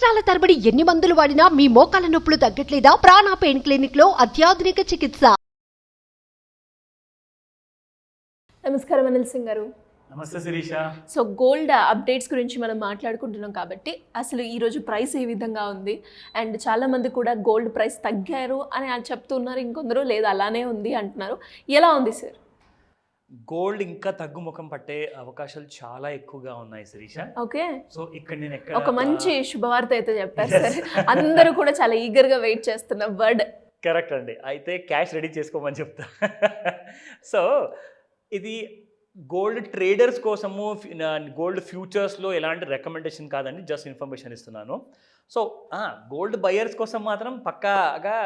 సంవత్సరాల తరబడి ఎన్ని మందులు వాడినా మీ మోకాల నొప్పులు తగ్గట్లేదా? ప్రాణ పెయిన్ క్లినిక్ లో అత్యాధునిక చికిత్స. నమస్కారం అనిల్ సింగ్ గారు. నమస్తే శిరీష. సో గోల్డ్ అప్డేట్స్ గురించి మనం మాట్లాడుకుంటున్నాం కాబట్టి అసలు ఈరోజు ప్రైస్ ఏ విధంగా ఉంది, అండ్ చాలామంది కూడా గోల్డ్ ప్రైస్ తగ్గారు అని చెప్తున్నారు, ఇంకొందరు లేదు అలానే ఉంది అంటున్నారు. ఎలా ఉంది సార్? గోల్డ్ ఇంకా తగ్గుముఖం పట్టే అవకాశాలు చాలా ఎక్కువగా ఉన్నాయి శిరీష. ఓకే, సో ఇక్కడ నేను ఒక మంచి శుభవార్త అయితే చెప్పారు సార్. అందరూ కూడా చాలా ఈగర్గా వెయిట్ చేస్తున్న వర్డ్. కరెక్ట్ అండి. అయితే క్యాష్ రెడీ చేసుకోమని చెప్తా. సో ఇది గోల్డ్ ట్రేడర్స్ కోసము, గోల్డ్ ఫ్యూచర్స్లో ఎలాంటి రికమెండేషన్ కాదండి, జస్ట్ ఇన్ఫర్మేషన్ ఇస్తున్నాను. సో గోల్డ్ బయర్స్ కోసం మాత్రం పక్కాగా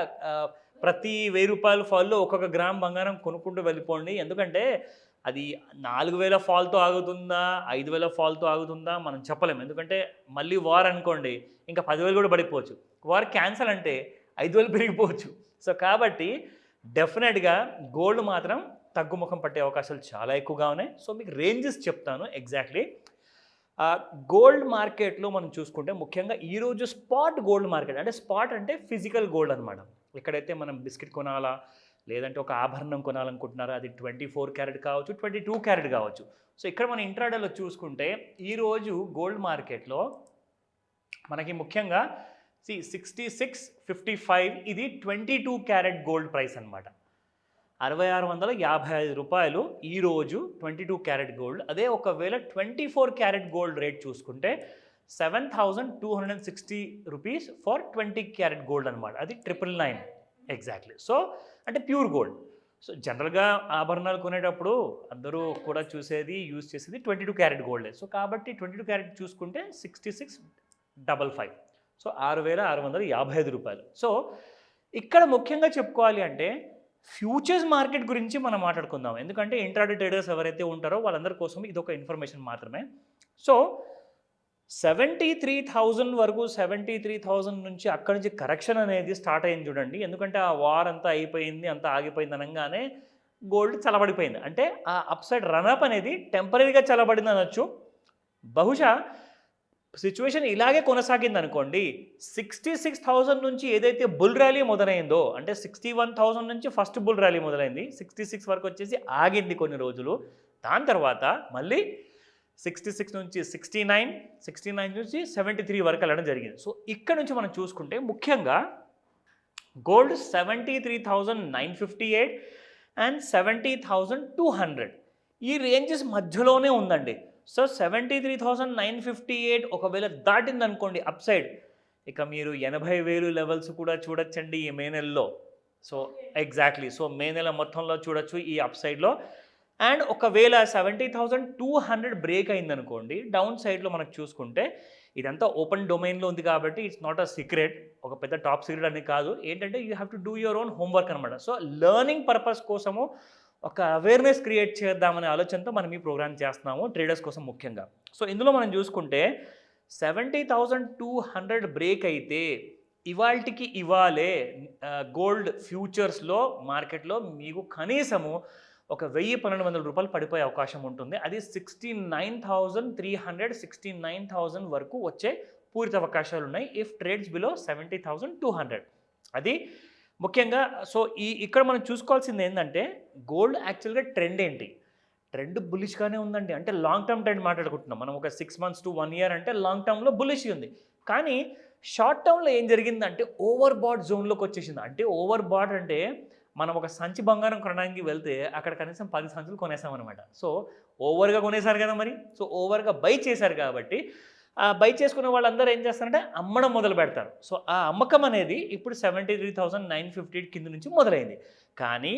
ప్రతి 1000 రూపాయల ఫాల్లో ఒక్కొక్క గ్రామ్ బంగారం కొనుక్కుంటూ వెళ్ళిపోండి. ఎందుకంటే అది 4000 ఫాల్తో ఆగుతుందా, 5000 ఫాల్తో ఆగుతుందా మనం చెప్పలేము. ఎందుకంటే మళ్ళీ వార్ అనుకోండి, ఇంకా 10,000 కూడా పడిపోవచ్చు. వార్ క్యాన్సల్ అంటే 5,000 పెరిగిపోవచ్చు. సో కాబట్టి డెఫినెట్గా గోల్డ్ మాత్రం తగ్గుముఖం పట్టే అవకాశాలు చాలా ఎక్కువగా ఉన్నాయి. సో మీకు రేంజెస్ చెప్తాను ఎగ్జాక్ట్లీ. గోల్డ్ మార్కెట్లో మనం చూసుకుంటే ముఖ్యంగా ఈరోజు స్పాట్ గోల్డ్ మార్కెట్, అంటే స్పాట్ అంటే ఫిజికల్ గోల్డ్ అనమాట. ఎక్కడైతే మనం బిస్కెట్ కొనాలా, లేదంటే ఒక ఆభరణం కొనాలనుకుంటున్నారా, అది 24 క్యారెట్ కావచ్చు, 22 క్యారెట్ కావచ్చు. సో ఇక్కడ మన ఇంట్రాడేలో చూసుకుంటే ఈరోజు గోల్డ్ మార్కెట్లో మనకి ముఖ్యంగా 6655 ఇది 22 క్యారెట్ గోల్డ్ ప్రైస్ అనమాట. 6655 రూపాయలు ఈరోజు 22 క్యారెట్ గోల్డ్. అదే ఒకవేళ 24 క్యారెట్ గోల్డ్ రేట్ చూసుకుంటే 7260 రూపీస్ ఫర్ 20 క్యారెట్ గోల్డ్ అనమాట. అది 999 ఎగ్జాక్ట్లీ. సో అంటే ప్యూర్ గోల్డ్. సో జనరల్గా ఆభరణాలు కొనేటప్పుడు అందరూ కూడా చూసేది, యూజ్ చేసేది 22 క్యారెట్ గోల్డే. సో కాబట్టి 22 క్యారెట్ చూసుకుంటే 6655, సో 6655 రూపాయలు. సో ఇక్కడ ముఖ్యంగా చెప్పుకోవాలి అంటే ఫ్యూచర్స్ మార్కెట్ గురించి మనం మాట్లాడుకుందాం. ఎందుకంటే ఇంట్రాడే ట్రేడర్స్ ఎవరైతే ఉంటారో వాళ్ళందరి కోసం ఇది ఒక ఇన్ఫర్మేషన్ మాత్రమే. సో 73,000 వరకు, 73,000 నుంచి అక్కడి నుంచి కరెక్షన్ అనేది స్టార్ట్ అయింది చూడండి. ఎందుకంటే ఆ వార్ అంతా అయిపోయింది, అంతా ఆగిపోయింది అనగానే గోల్డ్ చల్లబడిపోయింది. అంటే ఆ అప్సైడ్ రన్అప్ అనేది టెంపరీగా చల్లబడింది అనొచ్చు. బహుశా సిచ్యువేషన్ ఇలాగే కొనసాగింది అనుకోండి, 66,000 నుంచి ఏదైతే బుల్ ర్యాలీ మొదలైందో, అంటే 61,000 నుంచి ఫస్ట్ బుల్ ర్యాలీ మొదలైంది, 66 వరకు వచ్చేసి ఆగింది కొన్ని రోజులు. దాని తర్వాత మళ్ళీ 66 నుంచి 69, 69 నుంచి 73 వరకు వెళ్ళడం జరిగింది. సో ఇక్కడ నుంచి మనం చూసుకుంటే ముఖ్యంగా గోల్డ్ 73,958 అండ్ 70,200 ఈ రేంజెస్ మధ్యలోనే ఉందండి. సో 73,958 ఒకవేళ దాటింది అనుకోండి అప్ సైడ్, ఇక మీరు 80,000 లెవెల్స్ కూడా చూడొచ్చండి ఈ మే నెలలో. సో ఎగ్జాక్ట్లీ, సో మే నెల మొత్తంలో చూడొచ్చు ఈ అప్ సైడ్లో. అండ్ ఒకవేళ 70,200 బ్రేక్ అయిందనుకోండి డౌన్ సైడ్లో మనకు చూసుకుంటే, ఇదంతా ఓపెన్ డొమైన్లో ఉంది కాబట్టి ఇట్స్ నాట్ అ సీక్రెట్, ఒక పెద్ద టాప్ సీక్రెట్ అని కాదు. ఏంటంటే you have to do your own homework అనమాట. సో లెర్నింగ్ పర్పస్ కోసము ఒక అవేర్నెస్ క్రియేట్ చేద్దామనే ఆలోచనతో మనం ఈ ప్రోగ్రామ్ చేస్తున్నాము ట్రేడర్స్ కోసం ముఖ్యంగా. సో ఇందులో మనం చూసుకుంటే 70,200 బ్రేక్ అయితే ఇవాల్టికి ఇవాళే గోల్డ్ ఫ్యూచర్స్లో మార్కెట్లో మీకు కనీసము ఒక 1,000-1,200 రూపాయలు పడిపోయే అవకాశం ఉంటుంది. అది 69,300, 69,000 వరకు వచ్చే పూరిత అవకాశాలు ఉన్నాయి ఇఫ్ ట్రేడ్స్ బిలో 70,200. అది ముఖ్యంగా. సో ఇక్కడ మనం చూసుకోవాల్సింది ఏంటంటే గోల్డ్ యాక్చువల్గా ట్రెండ్ ఏంటి, ట్రెండ్ బులిష్గానే ఉందండి. అంటే లాంగ్ టర్మ్ ట్రెండ్ మాట్లాడుకుంటున్నాం మనం. ఒక 6 months to 1 year అంటే లాంగ్ టర్మ్లో బులిష్ ఉంది. కానీ షార్ట్ టర్మ్లో ఏం జరిగిందంటే ఓవర్ బాట్ జోన్లోకి వచ్చేసింది. అంటే ఓవర్ బాట్ అంటే మనం ఒక సంచి బంగారం కొనడానికి వెళ్తే అక్కడ కనీసం 10 సంచులు కొనేసామన్నమాట. సో ఓవర్గా కొనేసారు కదా మరి. సో ఓవర్గా బై చేశారు కాబట్టి బై చేసుకున్న వాళ్ళందరూ ఏం చేస్తారంటే అమ్మడం మొదలు పెడతారు. సో ఆ అమ్మకం అనేది ఇప్పుడు 73,958 కింద నుంచి మొదలైంది. కానీ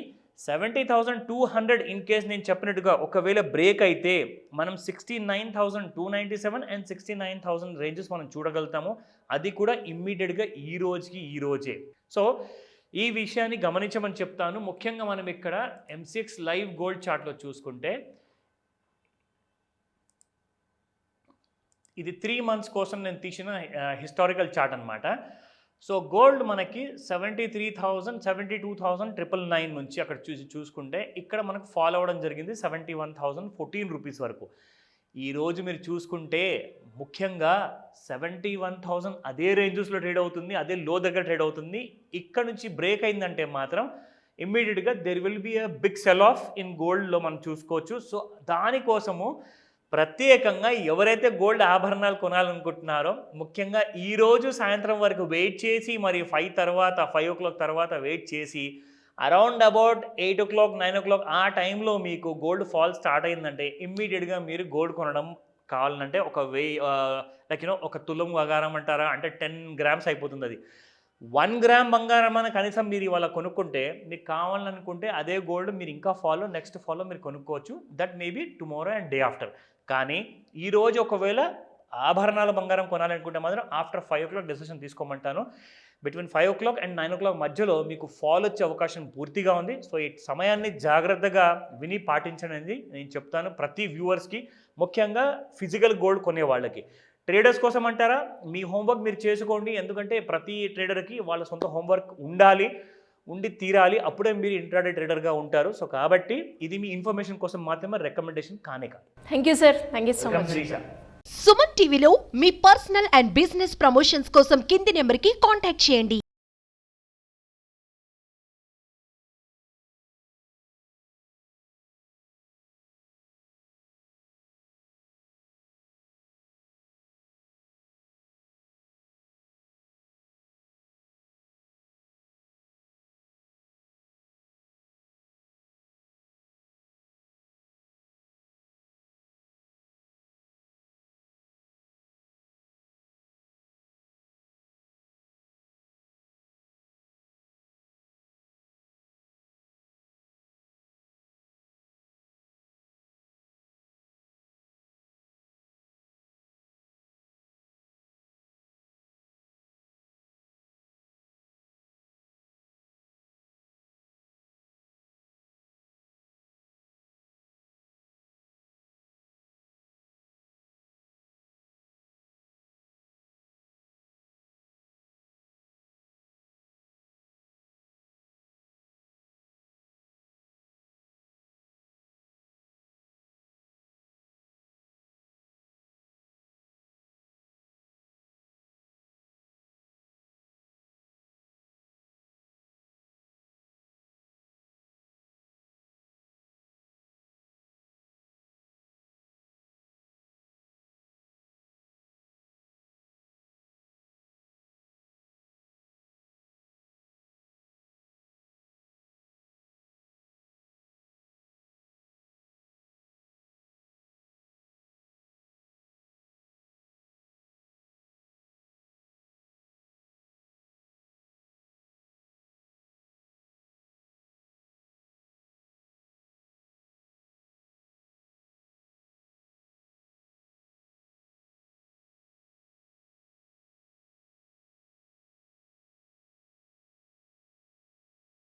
70,200 ఇన్ కేస్ నేను చెప్పినట్టుగా ఒకవేళ బ్రేక్ అయితే మనం 69,297 అండ్ 69,000 రేంజెస్ మనం చూడగలుగుతాము. అది కూడా ఇమ్మీడియట్గా ఈ రోజే. సో ఈ విషయాన్ని గమనించమని చెప్తాను. ముఖ్యంగా మనం ఇక్కడ MCX లైవ్ గోల్డ్ చార్ట్లో చూసుకుంటే ఇది 3 months కోసం నేను తీసిన హిస్టారికల్ చార్ట్ అనమాట. సో గోల్డ్ మనకి 73,000, 72,999 నుంచి అక్కడ చూసుకుంటే ఇక్కడ మనకు ఫాలో అవ్వడం జరిగింది 71,014 రూపీస్ వరకు. ఈరోజు మీరు చూసుకుంటే ముఖ్యంగా 71,000 అదే రేంజెస్లో ట్రేడ్ అవుతుంది, అదే లో దగ్గర ట్రేడ్ అవుతుంది. ఇక్కడ నుంచి బ్రేక్ అయిందంటే మాత్రం ఇమ్మీడియట్గా there will be a big sell off in గోల్డ్లో మనం చూసుకోవచ్చు. సో దానికోసము ప్రత్యేకంగా ఎవరైతే గోల్డ్ ఆభరణాలు కొనాలనుకుంటున్నారో ముఖ్యంగా ఈరోజు సాయంత్రం వరకు వెయిట్ చేసి మరి 5 o'clock తర్వాత వెయిట్ చేసి అరౌండ్ అబౌట్ 8 o'clock 9 o'clock ఆ టైంలో మీకు గోల్డ్ ఫాల్ స్టార్ట్ అయిందంటే ఇమ్మీడియట్గా మీరు గోల్డ్ కొనడం కావాలంటే ఒక ఒక తులం బంగారం అంటారా, అంటే 10 grams అయిపోతుంది. అది 1 gram బంగారం అని కనీసం మీరు ఇవాళ కొనుక్కుంటే మీకు కావాలనుకుంటే అదే గోల్డ్ మీరు ఇంకా నెక్స్ట్ ఫాలో మీరు కొనుక్కోవచ్చు. That maybe tomorrow and day after. కానీ ఈరోజు ఒకవేళ ఆభరణాల బంగారం కొనాలనుకుంటే మాత్రం ఆఫ్టర్ 5 o'clock డెసిషన్ తీసుకోమంటాను. బిట్వీన్ 5 o'clock అండ్ 9 o'clock మధ్యలో మీకు ఫాల్ వచ్చే అవకాశం పూర్తిగా ఉంది. సో ఈ సమయాన్ని జాగ్రత్తగా విని పాటించండి నేను చెప్తాను ప్రతి వ్యూవర్స్కి, ముఖ్యంగా ఫిజికల్ గోల్డ్ కొనే వాళ్ళకి. ట్రేడర్స్ కోసం అంటారా, మీ హోంవర్క్ మీరు చేసుకోండి. ఎందుకంటే ప్రతి ట్రేడర్కి వాళ్ళ సొంత హోంవర్క్ ఉండి తీరాలి, అప్పుడే మీరు ఇంట్రాడే ట్రేడర్గా ఉంటారు. సో కాబట్టి ఇది మీ ఇన్ఫర్మేషన్ కోసం మాత్రమే, రికమెండేషన్ కానే కాదు. Thank you sir, thank you so much. Suman టీవీలో మీ పర్సనల్ అండ్ బిజినెస్ ప్రమోషన్స్ కోసం కింది నెంబర్కి కాంటాక్ట్ చేయండి.